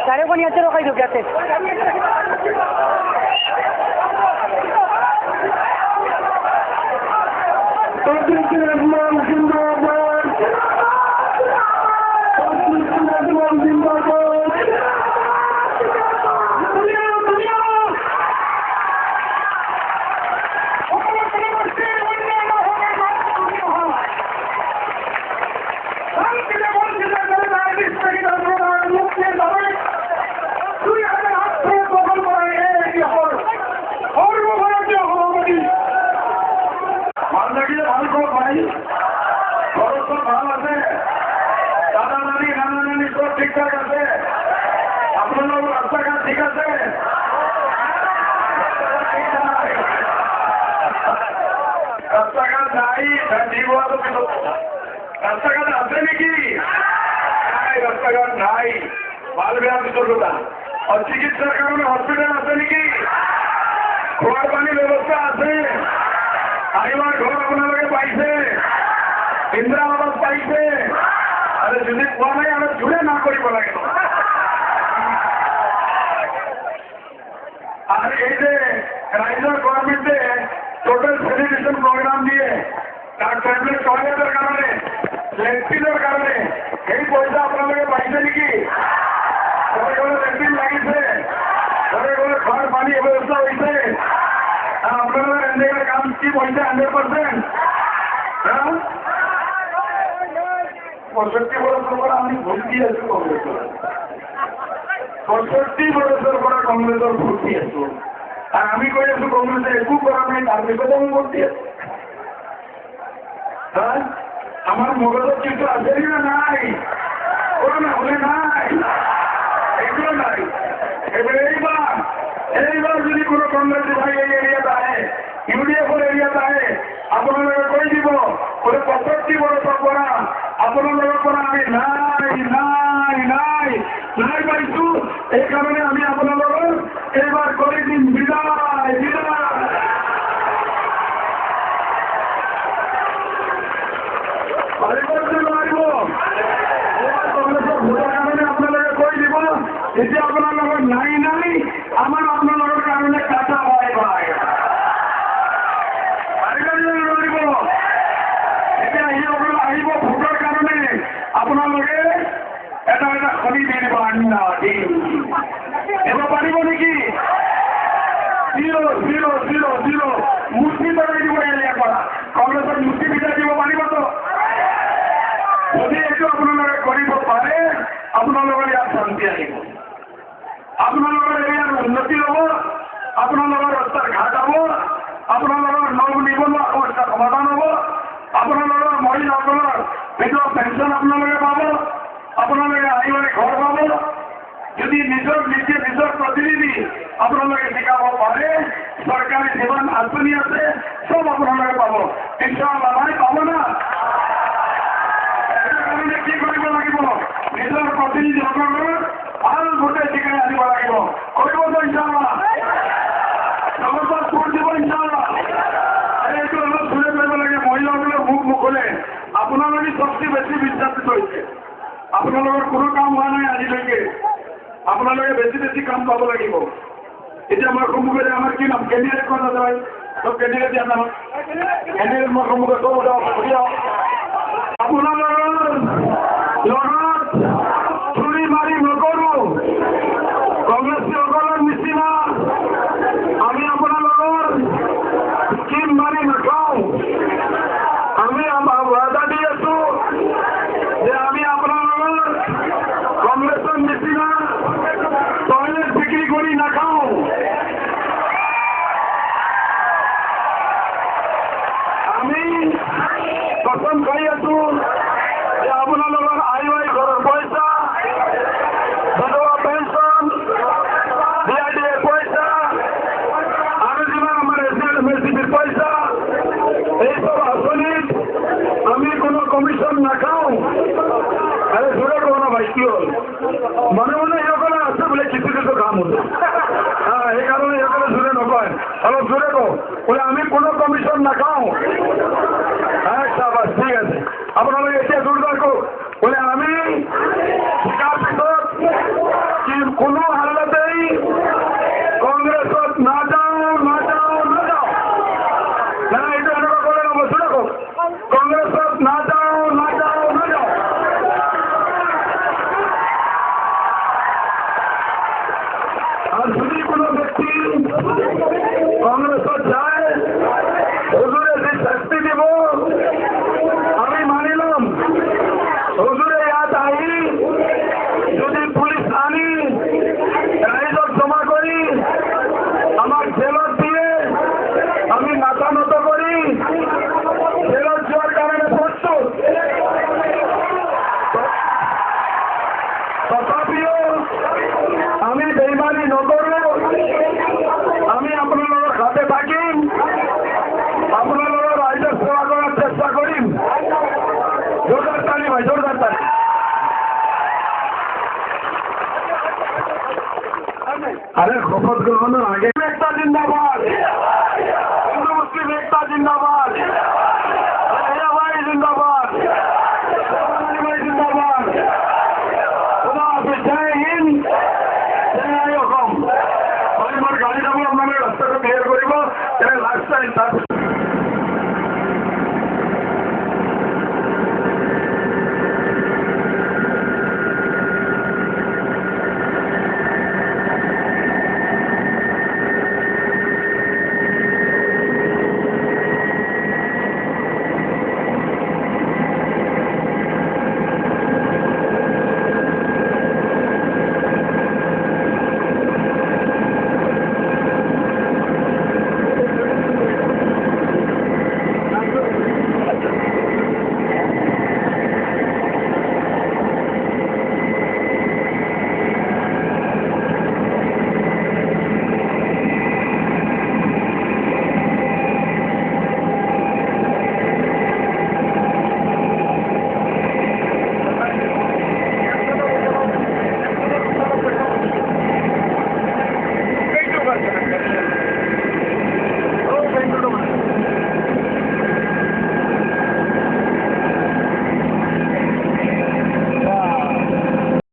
Saya pun niat cerok hidup gratis. ঠিকঠাক আছে আপনার রাস্তাঘাট ঠিক আছে রাস্তাঘাট নাই ঠিক হওয়া তো রাস্তাঘাট আছে নাকি রাস্তাঘাট নাই মাল বেড়া বিতর্কতা আর চিকিৎসার কারণে হসপিটাল আছে নাকি খোয়ার পানির ব্যবস্থা আছে আইবার ঘর আপনাদের পাইছে ইন্দিরা আবাস পাইছে আরে যদি কোয়া নাই আমরা জুড়ে না করিব লাগে আর এই যে রাজ্য গভর্নমেন্টে টোটাল স্যানিটেশন প্রোগ্রাম দিয়ে তার ট্যাবলেট টয়লেটের কারণে ল্যাট্রিনের কারণে এই পয়সা আপনাদের পাইছে নাকি ঘরে ঘরে ল্যাট্রিন লাগিয়েছে ঘরে ঘরে খাওয়ার পানি ব্যবস্থা হয়েছে আর আপনাদের এনডিএর কাম কি পয়সা 100%? হ্যাঁ 65 বছর পরে আমি ভোট দিয়েছি কংগ্রেসের 65 বছর পরে কংগ্রেসের ভোট দিয়েছি আর আমি করেছি কংগ্রেসে একটু করা নাই তার বিপদে আমি ভোট দিয়েছি হ্যাঁ আমার মগজের কিন্তু আসেনি না নাই ওরা না হলে নাই এগুলো নাই এবার এইবার যদি কোনো কংগ্রেসের ভাই এই এরিয়াতে আহে ইউডিএফ এরিয়াতে আহে আপনাদের কই দিব ওদের 65 বছর পরা আপনাদের পরা আমি নাই পাইছু এই কারণে আমি আপনাদের এবার করে দিন বিদায় আপনাদের কই দিব এটি আপনার নাই আমার আপনাদের কারণে কাটা হয় ভাই আহিব ভোটৰ কাৰণে আপোনালোকে এটা খনি দিব আন্না দিম দিব পাৰিব নেকি 0 মূৰ্তি তৰাই দিব ইয়াৰ পৰা কংগ্ৰেছৰ মূৰ্তি বিদায় দিব পাৰিবতো যদি এইটো আপোনালোকে কৰিব পাৰে আপোনালোকৰ ইয়াত শান্তি আহিব আপোনালোকৰ এৰিয়াৰ উন্নতি হ'ব আপোনালোকৰ ৰাস্তাৰ ঘাট হ'ব আপোনালোকৰ নৱ নিবনুৱা সমস্যাৰ সমাধান হ'ব আপোনালোকৰ মহিলাসকলৰ বিধৱা পেঞ্চন আপোনালোকে পাব আপোনালোকে আহিবলে ঘৰ পাব যদি নিজৰ প্ৰতিনিধি আপোনালোকে শিকাব পাৰে চৰকাৰী যিমান আঁচনি আছে চব আপোনালোকে পাব ইনশাআল্লাহ নাই পাব না কাৰণে কি কৰিব লাগিব নিজৰ প্ৰতিনিধিসকলৰ ভাল ভোটে শিকাই আনিব লাগিব কৰিবতো ইনশাআল্লাহ নগদ ভোট দিব ইনশাআল্লাহ এইটো অলপ চুৰে কৰিব লাগে মহিলাসকলৰ মুখ মুখলে আপোনালোকে সবচেয়ে বেছি বিস্তাৰিত হৈছে আপোনালোকৰ কোনো কাম হোৱা নাই আজিলৈকে আপোনালোকে বেছি কাম পাব লাগিব এতিয়া মই সন্মুখে আমাৰ কি নাম কেণ্ডিডেট কোৱা যায় চব কেণ্ডিডেট দিয়া নাম কেণ্ডিডেট মই সন্মুখে চব আপোনালোকৰ লগত চুৰি মাৰি নকৰোঁ কংগ্ৰেছীসকলৰ নিচিনা আমি আপোনালোকৰ স্কিম মাৰি নাখাওঁ আমি ৱাদা দি আছো যে আমি আপোনালোকৰ কংগ্ৰেছৰ আরে জোরে কো না ভাই, কি হল? মনে মনে এরকম আছে বলে কিছু কিছু কাম হতো। হ্যাঁ, এই কারণে এরকম জোরে নকয়, অলপ জোরে কো বলে আমি কোনো কমিশন না খাও। হ্যাঁ সাবাস, ঠিক আছে। আপনারা এতিয়া জোর রাখো বলে আমি শিকার পিছত কি কোনো হালতেই কংগ্রেসত না যাও না যাও না যাও। না এটা এনেকুৱা করে না, বসে রাখো কংগ্রেসত না যাও না যাও না যাও। আর যদি কোনো ব্যক্তি কংগ্রেসত যায় হুজুরে যে শাস্তি দেব আমি মানিলাম। হুজুরে ইয়াত আহি যদি পুলিশ আনি রাইজত জমা করি আমার জেলত দিয়ে আমি মাথা নত করি জেলত যাওয়ার কারণে প্রস্তুত। তথাপিও আমি বেইমানি নকৰো, আমি আপোনালোকৰ হাতে থাকিম, আপোনালোকৰ ৰাইজক সেৱা কৰাৰ চেষ্টা কৰিম। জোরদার তালি ভাই, জোরদার তালি। আরে শপথ গ্রহণের আগে একটা জিন্দাবাদ, হিন্দু মুসলিম একটা জিন্দাবাদ, ভাই জিন্দাবাদ, ভাই জিন্দাবাদ। খোদা হাফেজ, জয় হিন্দ, জয় অসম। ভাই মোর গাড়ি যাব আপনাদের রাস্তাটা ক্লিয়ার করিব, লাস্ট টাইম।